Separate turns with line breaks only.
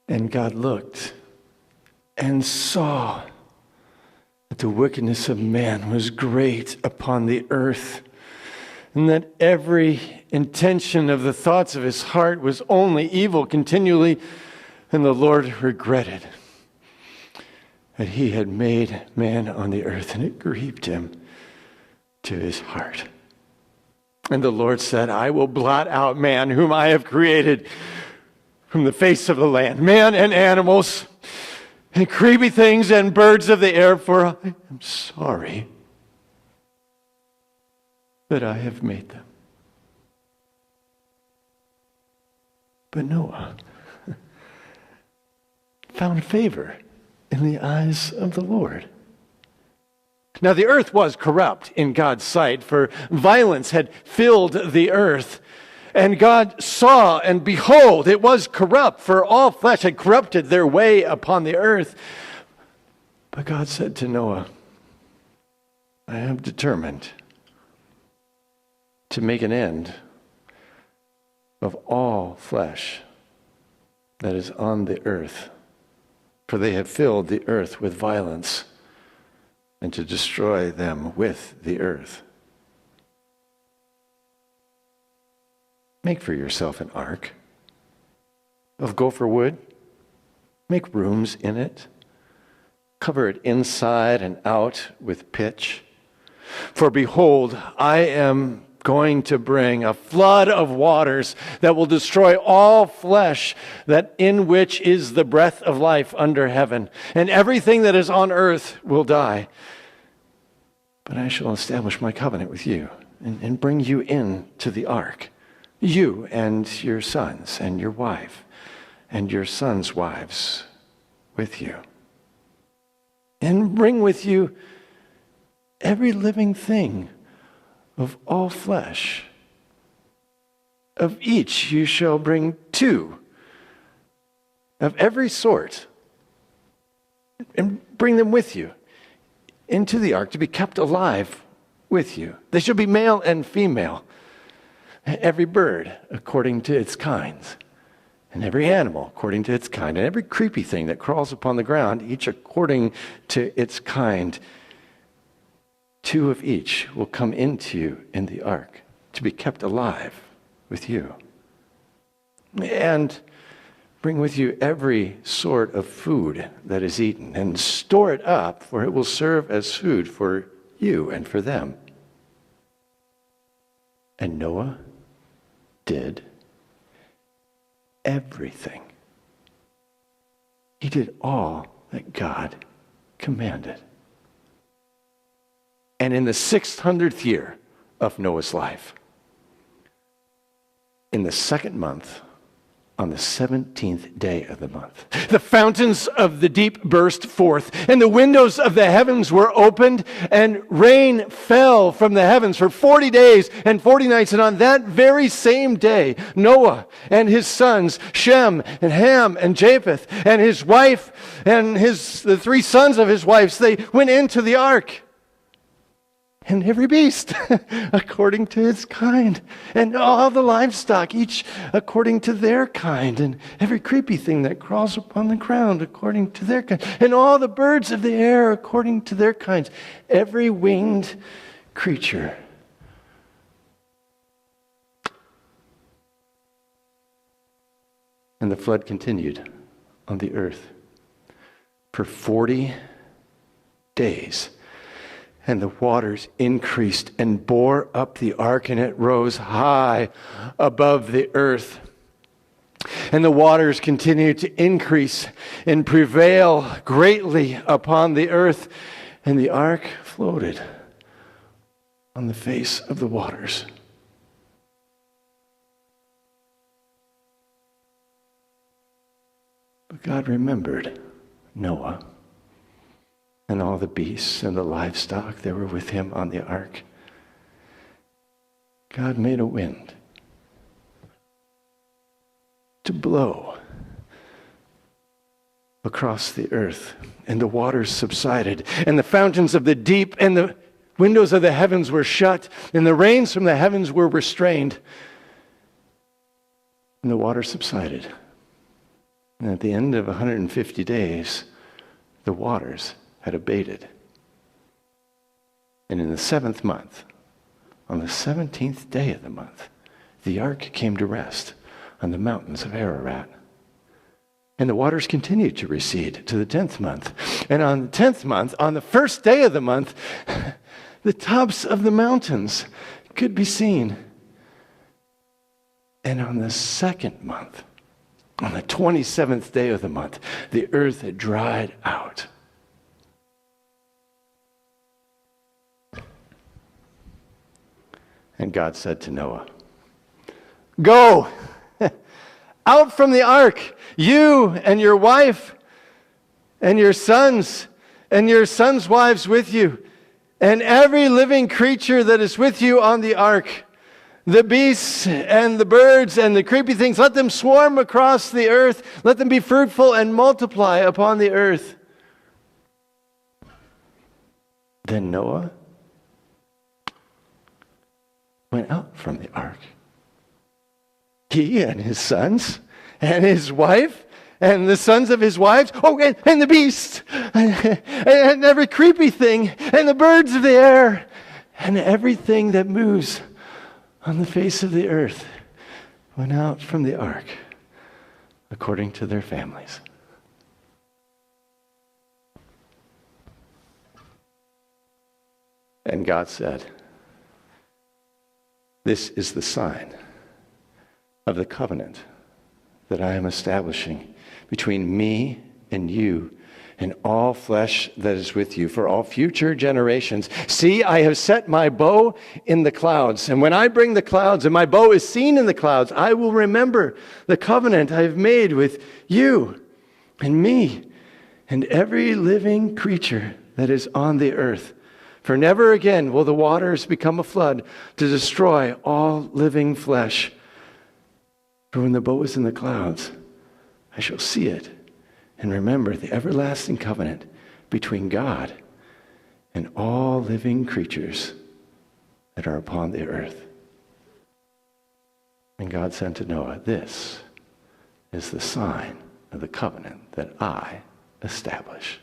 And God looked and saw that the wickedness of man was great upon the earth, and that every intention of the thoughts of his heart was only evil continually. And the Lord regretted that he had made man on the earth, and it grieved him to his heart. And the Lord said, I will blot out man whom I have created from the face of the land, man and animals, and creepy things and birds of the air, for I am sorry that I have made them. But Noah found favor in the eyes of the Lord. Now the earth was corrupt in God's sight, for violence had filled the earth. And God saw, and behold, it was corrupt, for all flesh had corrupted their way upon the earth. But God said to Noah, I have determined to make an end of all flesh that is on the earth, for they have filled the earth with violence, and to destroy them with the earth. Make for yourself an ark of gopher wood. Make rooms in it. Cover it inside and out with pitch. For behold, I am going to bring a flood of waters that will destroy all flesh, that in which is the breath of life under heaven, and everything that is on earth will die. But I shall establish my covenant with you and bring you into the ark, you and your sons and your wife and your sons' wives with you, and bring with you every living thing of all flesh. Of each you shall bring 2 of every sort, and bring them with you into the ark to be kept alive with you. They shall be male and female, every bird according to its kinds, and every animal according to its kind, and every creepy thing that crawls upon the ground, each according to its kind. 2 of each will come into you in the ark to be kept alive with you. And bring with you every sort of food that is eaten, and store it up, for it will serve as food for you and for them. And Noah did everything. He did all that God commanded. And in the 600th year of Noah's life, in the 2nd month, on the 17th day of the month, the fountains of the deep burst forth, and the windows of the heavens were opened, and rain fell from the heavens for 40 days and 40 nights. And on that very same day, Noah and his sons, Shem and Ham and Japheth, and his wife and the 3 sons of his wives, they went into the ark. And every beast according to its kind, and all the livestock, each according to their kind, and every creepy thing that crawls upon the ground according to their kind, and all the birds of the air according to their kinds, every winged creature. And the flood continued on the earth for 40 days. And the waters increased and bore up the ark, and it rose high above the earth. And the waters continued to increase and prevail greatly upon the earth. And the ark floated on the face of the waters. But God remembered Noah and all the beasts and the livestock that were with him on the ark. God made a wind to blow across the earth, and the waters subsided, and the fountains of the deep and the windows of the heavens were shut, and the rains from the heavens were restrained, and the water subsided. And at the end of 150 days, the waters had abated. And in the 7th month, on the 17th day of the month, the ark came to rest on the mountains of Ararat. And the waters continued to recede to the 10th month. And on the 10th month, on the first day of the month, the tops of the mountains could be seen. And on the 2nd month, on the 27th day of the month, the earth had dried out. And God said to Noah, "Go out from the ark, you and your wife and your sons wives with you, and every living creature that is with you on the ark, the beasts and the birds and the creepy things, let them swarm across the earth. Let them be fruitful and multiply upon the earth." Then Noah went out from the ark. He and his sons and his wife and the sons of his wives, and the beasts and every creepy thing and the birds of the air and everything that moves on the face of the earth went out from the ark according to their families. And God said, "This is the sign of the covenant that I am establishing between me and you and all flesh that is with you for all future generations. See, I have set my bow in the clouds, and when I bring the clouds and my bow is seen in the clouds, I will remember the covenant I have made with you and me and every living creature that is on the earth. For never again will the waters become a flood to destroy all living flesh. For when the bow is in the clouds, I shall see it and remember the everlasting covenant between God and all living creatures that are upon the earth." And God said to Noah, "This is the sign of the covenant that I establish."